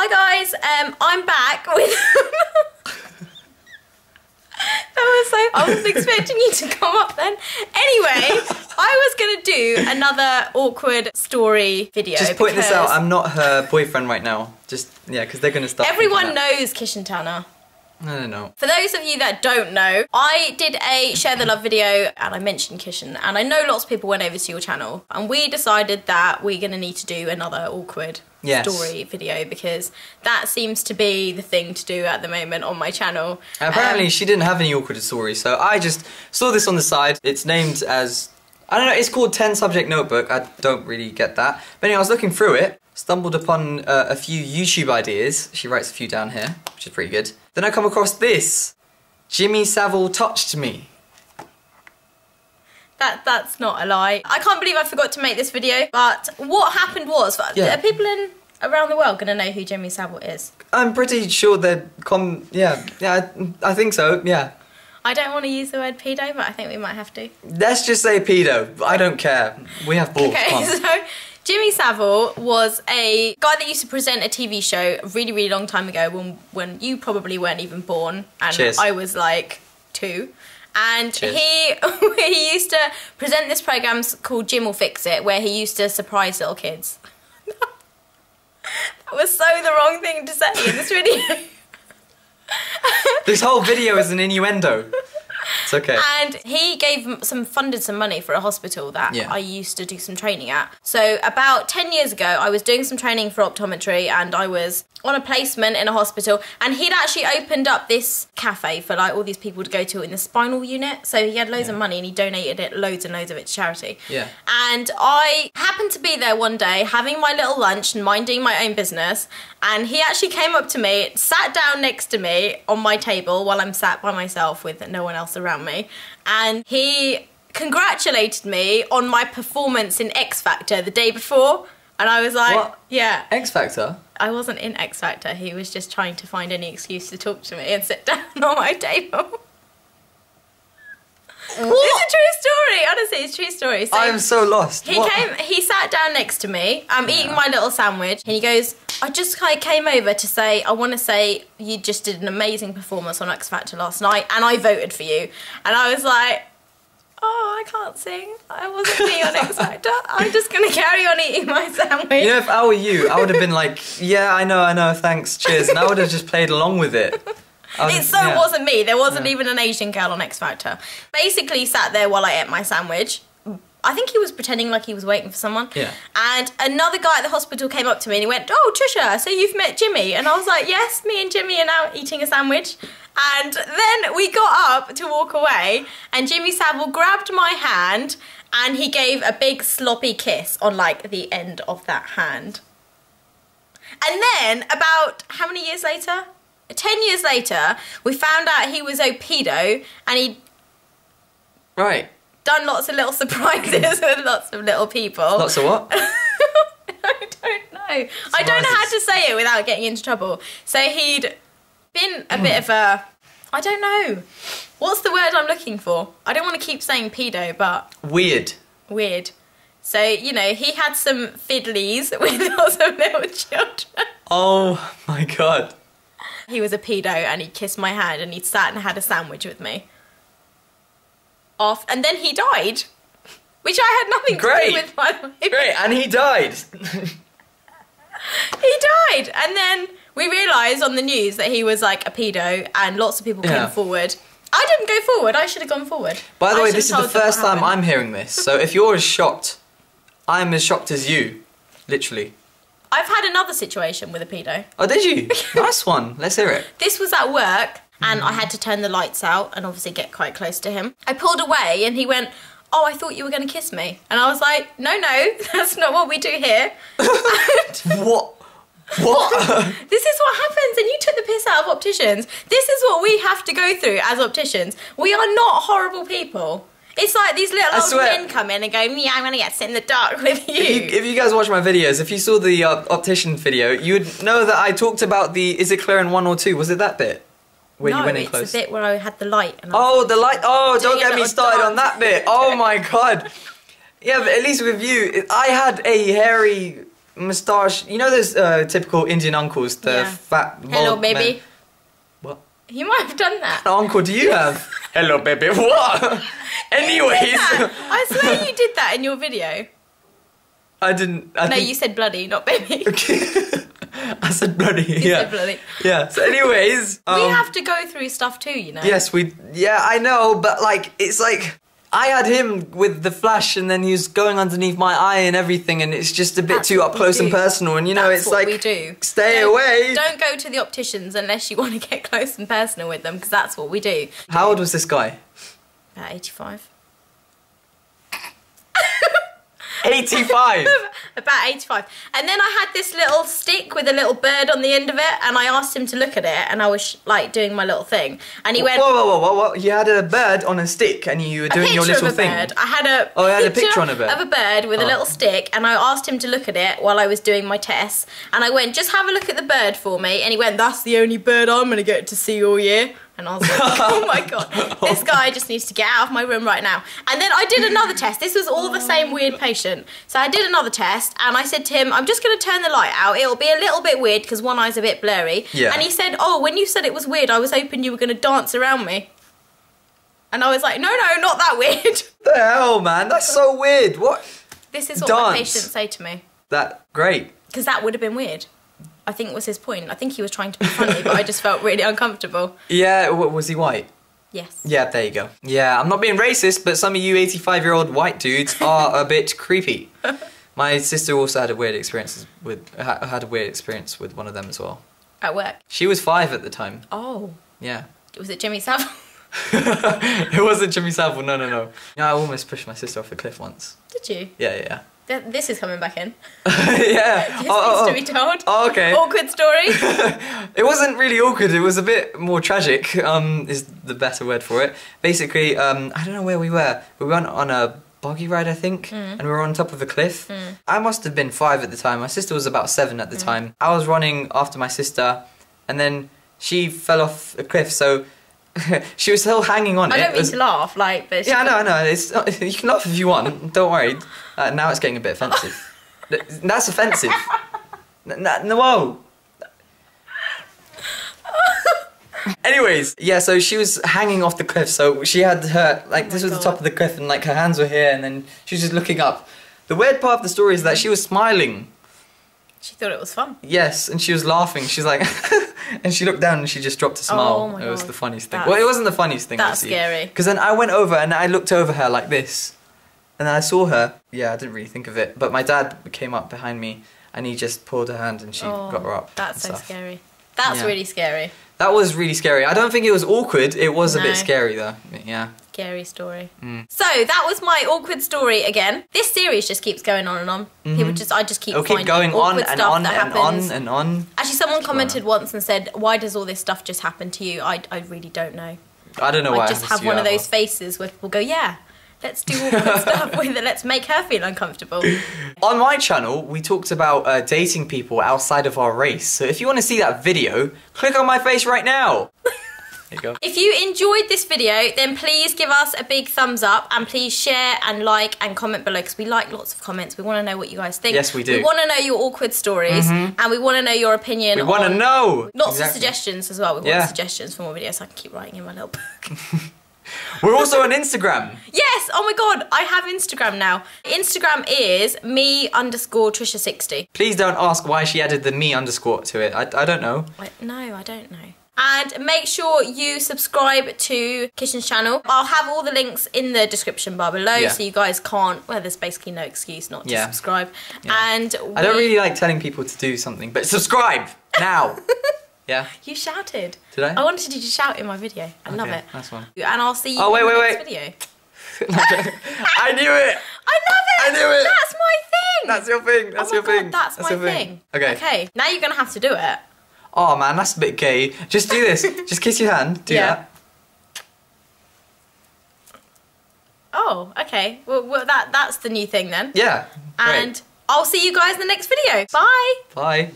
Hi guys, I'm back with... I wasn't expecting you to come up then. Anyway, I was going to do another awkward story video. Just point this out, I'm not her boyfriend right now. Just, yeah, because they're going to start. Everyone knows Kishentanna. I don't know. For those of you that don't know, I did a Share the Love video and I mentioned Kishen, and I know lots of people went over to your channel, and we decided that we're going to need to do another awkward story video because that seems to be the thing to do at the moment on my channel. Apparently she didn't have any awkward stories, so I just saw this on the side. It's named as, I don't know, it's called 10 Subject Notebook. I don't really get that. But anyway, I was looking through it, stumbled upon a few YouTube ideas. She writes a few down here, which is pretty good. Then I come across this. Jimmy Savile touched me. That's not a lie. I can't believe I forgot to make this video, but what happened was, are people around the world going to know who Jimmy Savile is? I'm pretty sure they're I think so, yeah. I don't want to use the word pedo, but I think we might have to. Let's just say pedo. I don't care. We have balls. Okay, so Jimmy Savile was a guy that used to present a TV show a really, really long time ago when you probably weren't even born, and I was like 2. And he used to present this program called Jim Will Fix It, where he used to surprise little kids. That was so the wrong thing to say in this video. This whole video is an innuendo. It's okay. And he funded some money for a hospital that I used to do some training at. So about 10 years ago, I was doing some training for optometry, and I was on a placement in a hospital, and he'd actually opened up this cafe for like all these people to go to in the spinal unit. So he had loads of money and he donated it, loads and loads of it to charity. Yeah. And I happened to be there one day having my little lunch and minding my own business, and he actually came up to me, sat down next to me on my table while I'm sat by myself with no one else around me, and he congratulated me on my performance in X Factor the day before. And I was like, what? Yeah. X Factor? I wasn't in X Factor. He was just trying to find any excuse to talk to me and sit down on my table. What? It's a true story. Honestly, it's a true story. So I am so lost. He sat down next to me. I'm eating my little sandwich, and he goes, I just kind of came over to say, I want to say you just did an amazing performance on X Factor last night, and I voted for you. And I was like, oh, I can't sing. I wasn't me on X Factor. I'm just going to carry on eating my sandwich. You know, if I were you, I would have been like, yeah, I know, thanks, cheers. And I would have just played along with it. It wasn't me. There wasn't even an Asian girl on X Factor. Basically sat there while I ate my sandwich. I think he was pretending like he was waiting for someone. Yeah. And another guy at the hospital came up to me and he went, oh, Trisha, so you've met Jimmy? And I was like, yes, me and Jimmy are now eating a sandwich. And then we got up to walk away, and Jimmy Savile grabbed my hand and he gave a big sloppy kiss on like the end of that hand. And then about how many years later? 10 years later, we found out he was a pedo, and he'd done lots of little surprises with lots of little people. Lots of what? I don't know. Surprises. I don't know how to say it without getting into trouble. So he'd been a bit of a, I don't know. What's the word I'm looking for? I don't want to keep saying pedo, but... Weird. Weird. So, you know, he had some fiddlies with lots of little children. Oh my God. He was a pedo, and he kissed my hand, and he sat and had a sandwich with me. And then he died. Which I had nothing to do with, by the way. Great, and he died. He died, and then we realised on the news that he was like a pedo, and lots of people came forward. I didn't go forward, I should have gone forward. By the way, this is the first time I'm hearing this, so if you're as shocked, I'm as shocked as you, literally. I've had another situation with a pedo. Oh, did you? Nice one, let's hear it. This was at work, and I had to turn the lights out and obviously get quite close to him. I pulled away, and he went, oh, I thought you were going to kiss me. And I was like, no, that's not what we do here. What? This is what happens, and you took the piss out of opticians. This is what we have to go through as opticians. We are not horrible people. It's like these little old men come in and go, yeah, I'm going to get sit in the dark with you. If you guys watch my videos, if you saw the optician video, you would know that I talked about the, is it clear in 1 or 2? Was it that bit? Where you went in close? It's the bit where I had the light. And the light. Oh, don't get me started on that bit. Oh my God. Yeah, but at least with you, I had a hairy moustache. You know those typical Indian uncles, the fat. Hello, baby. Men. What? You might have done that. What uncle do you have? Hello, baby. What? Anyways. I swear you did that in your video. I didn't. No, you said bloody, not baby. Okay. I said bloody. You said bloody. Yeah. So, anyways, we have to go through stuff too, you know. Yes, we. Yeah, I know, but like, it's like I had him with the flash, and then he was going underneath my eye and everything, and it's just a bit too up close and personal. And you know, it's like, we do. Stay away. Don't go to the opticians unless you want to get close and personal with them, because that's what we do. How old was this guy? About 85. 85. About 85. And then I had this little stick with a little bird on the end of it, and I asked him to look at it, and I was like doing my little thing, and he went, whoa, you had a bird on a stick and you were doing your little thing? Bird. I had a picture on a bird. Of a bird with a little stick, and I asked him to look at it while I was doing my tests, and I went, just have a look at the bird for me, and he went, that's the only bird I'm going to get to see all year. And I was like, oh my god, this guy just needs to get out of my room right now. And then I did another test. This was all the same weird patient. So I did another test, and I said to him, I'm just going to turn the light out. It'll be a little bit weird because one eye's a bit blurry. Yeah. And he said, oh, when you said it was weird, I was hoping you were going to dance around me. And I was like, no, not that weird. The hell, man? That's so weird. What? This is what my patients say to me. Great. Because that would have been weird. I think was his point. I think he was trying to be funny, but I just felt really uncomfortable. Yeah, was he white? Yes. Yeah, there you go. Yeah, I'm not being racist, but some of you 85-year-old white dudes are a bit creepy. My sister also had a weird experience with one of them as well. At work? She was 5 at the time. Oh. Yeah. Was it Jimmy Savile? It wasn't Jimmy Savile, no. You know, I almost pushed my sister off a cliff once. Did you? Yeah. This is coming back in. Yeah. This needs to be told. Oh, okay. Awkward story. It wasn't really awkward. It was a bit more tragic, is the better word for it. Basically, I don't know where we were. We went on a buggy ride, I think, and we were on top of a cliff. I must have been 5 at the time. My sister was about 7 at the time. I was running after my sister, and then she fell off a cliff, so she was still hanging on. I don't mean to laugh, like, but yeah, I know. It's you can laugh if you want. Don't worry. Now it's getting a bit offensive. That's offensive. No, whoa. Anyways, yeah. So she was hanging off the cliff. So she had her this was the top of the cliff, and like her hands were here, and then she was just looking up. The weird part of the story is that she was smiling. She thought it was fun. Yes, and she was laughing. She's like, and she looked down and she just dropped a smile. Oh my God. It was the funniest thing. Well, it wasn't the funniest thing. That's scary. Because then I went over and I looked over her like this, and then I saw her. Yeah, I didn't really think of it, but my dad came up behind me and he just pulled her hand and she got her up. That's so scary. That's really scary. That was really scary. I don't think it was awkward. It was a bit scary though. Yeah. Scary story. So that was my awkward story again. This series just keeps going on and on. I just keep finding going awkward on and stuff on that and happens. on and on. Actually, someone commented once and said, "Why does all this stuff just happen to you?" I really don't know. I don't know why. I just have one of those faces where people go, "Yeah, let's do awkward stuff with it. Let's make her feel uncomfortable." On my channel, we talked about dating people outside of our race. So if you want to see that video, click on my face right now. There you go. If you enjoyed this video, then please give us a big thumbs up and please share and like and comment below because we like lots of comments. We want to know what you guys think. Yes, we do. We want to know your awkward stories and we want to know your opinion. We want to know. Lots of suggestions as well. We want suggestions for more videos so I can keep writing in my little book. We're also on Instagram. Yes, oh my god, I have Instagram now. Instagram is me_Trisha60. Please don't ask why she added the me_ to it. I don't know. No, I don't know. And make sure you subscribe to Kishen's channel. I'll have all the links in the description bar below so you guys can't, well, there's basically no excuse not to subscribe. Yeah. And I don't really like telling people to do something, but subscribe now. Yeah. You shouted. Did I? I wanted you to shout in my video. I love it. Nice one. And I'll see you in the next video. I knew it. I love it. I knew it. That's my thing. That's your thing. That's your thing. That's my thing. Okay. Okay. Now you're gonna have to do it. Oh man, that's a bit gay. Just do this. Just kiss your hand. Do that. Oh, okay. Well, that's the new thing then. Yeah. And I'll see you guys in the next video. Bye. Bye.